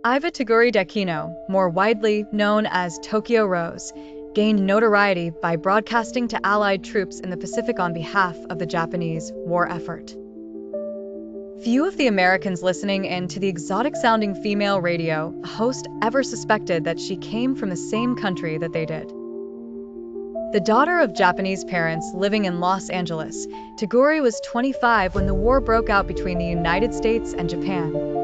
Iva Toguri Dekino, more widely known as Tokyo Rose, gained notoriety by broadcasting to Allied troops in the Pacific on behalf of the Japanese war effort. Few of the Americans listening in to the exotic-sounding female radio host ever suspected that she came from the same country that they did. The daughter of Japanese parents living in Los Angeles, Toguri was 25 when the war broke out between the United States and Japan.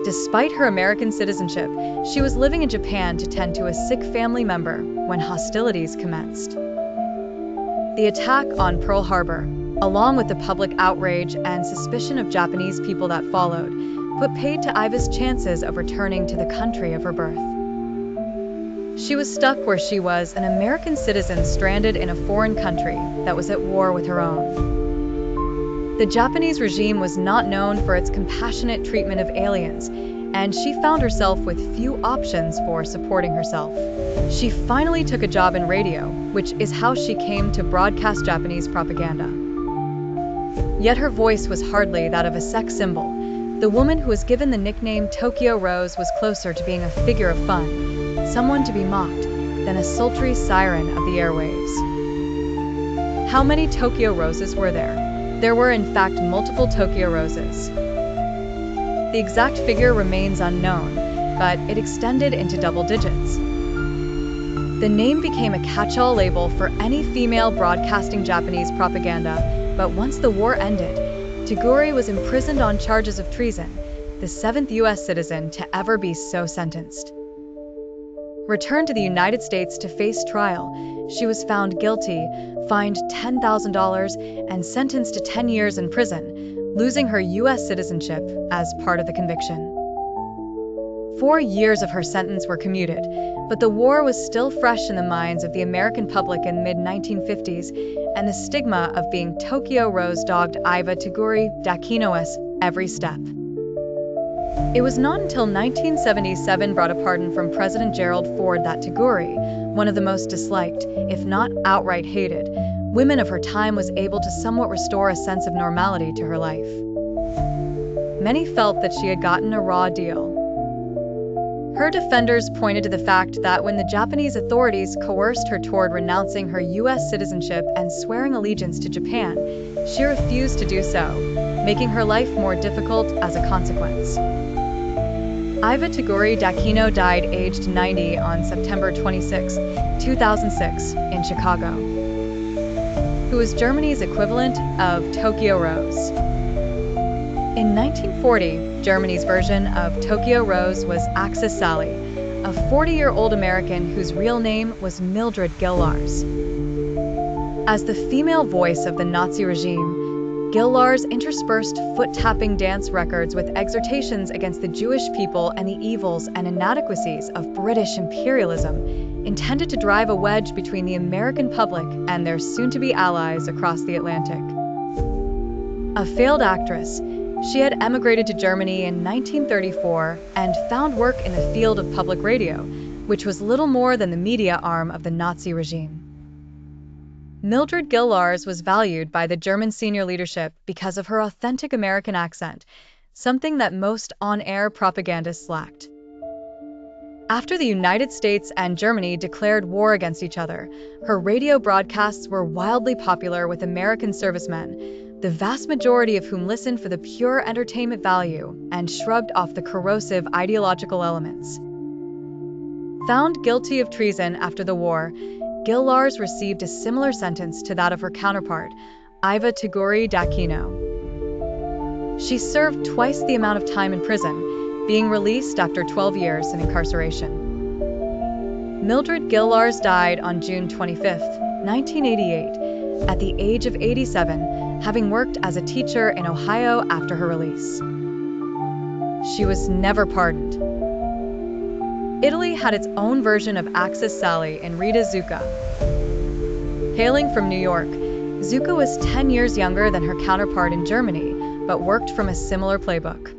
Despite her American citizenship, she was living in Japan to tend to a sick family member when hostilities commenced. The attack on Pearl Harbor, along with the public outrage and suspicion of Japanese people that followed, put paid to Iva's chances of returning to the country of her birth. She was stuck where she was, an American citizen stranded in a foreign country that was at war with her own. The Japanese regime was not known for its compassionate treatment of aliens, and she found herself with few options for supporting herself. She finally took a job in radio, which is how she came to broadcast Japanese propaganda. Yet her voice was hardly that of a sex symbol. The woman who was given the nickname Tokyo Rose was closer to being a figure of fun, someone to be mocked, than a sultry siren of the airwaves. How many Tokyo Roses were there? There were in fact multiple Tokyo Roses. The exact figure remains unknown, but it extended into double digits. The name became a catch-all label for any female broadcasting Japanese propaganda, but once the war ended, Toguri was imprisoned on charges of treason, the 7th U.S. citizen to ever be so sentenced. Returned to the United States to face trial, she was found guilty, fined $10,000, and sentenced to 10 years in prison, losing her U.S. citizenship as part of the conviction. 4 years of her sentence were commuted, but the war was still fresh in the minds of the American public in the mid-1950s, and the stigma of being Tokyo Rose dogged Iva Toguri Dekino's every step. It was not until 1977 brought a pardon from President Gerald Ford that Toguri, one of the most disliked, if not outright hated, women of her time was able to somewhat restore a sense of normality to her life. Many felt that she had gotten a raw deal. Her defenders pointed to the fact that when the Japanese authorities coerced her toward renouncing her U.S. citizenship and swearing allegiance to Japan, she refused to do so, making her life more difficult as a consequence. Iva Toguri Dekino died aged 90 on September 26, 2006, in Chicago, who was Germany's equivalent of Tokyo Rose. In 1940, Germany's version of Tokyo Rose was Axis Sally, a 40-year-old American whose real name was Mildred Gil-Lars. As the female voice of the Nazi regime, Gil-Lars interspersed foot-tapping dance records with exhortations against the Jewish people and the evils and inadequacies of British imperialism, intended to drive a wedge between the American public and their soon-to-be allies across the Atlantic. A failed actress, she had emigrated to Germany in 1934 and found work in the field of public radio, which was little more than the media arm of the Nazi regime. Mildred Gil-Lars was valued by the German senior leadership because of her authentic American accent, something that most on-air propagandists lacked. After the United States and Germany declared war against each other, her radio broadcasts were wildly popular with American servicemen, the vast majority of whom listened for the pure entertainment value and shrugged off the corrosive ideological elements. Found guilty of treason after the war, Gil-Lars received a similar sentence to that of her counterpart, Iva Toguri Dekino. She served twice the amount of time in prison, being released after 12 years in incarceration. Mildred Gil-Lars died on June 25, 1988, at the age of 87, having worked as a teacher in Ohio after her release. She was never pardoned. Italy had its own version of Axis Sally in Rita Zucca. Hailing from New York, Zucca was 10 years younger than her counterpart in Germany, but worked from a similar playbook.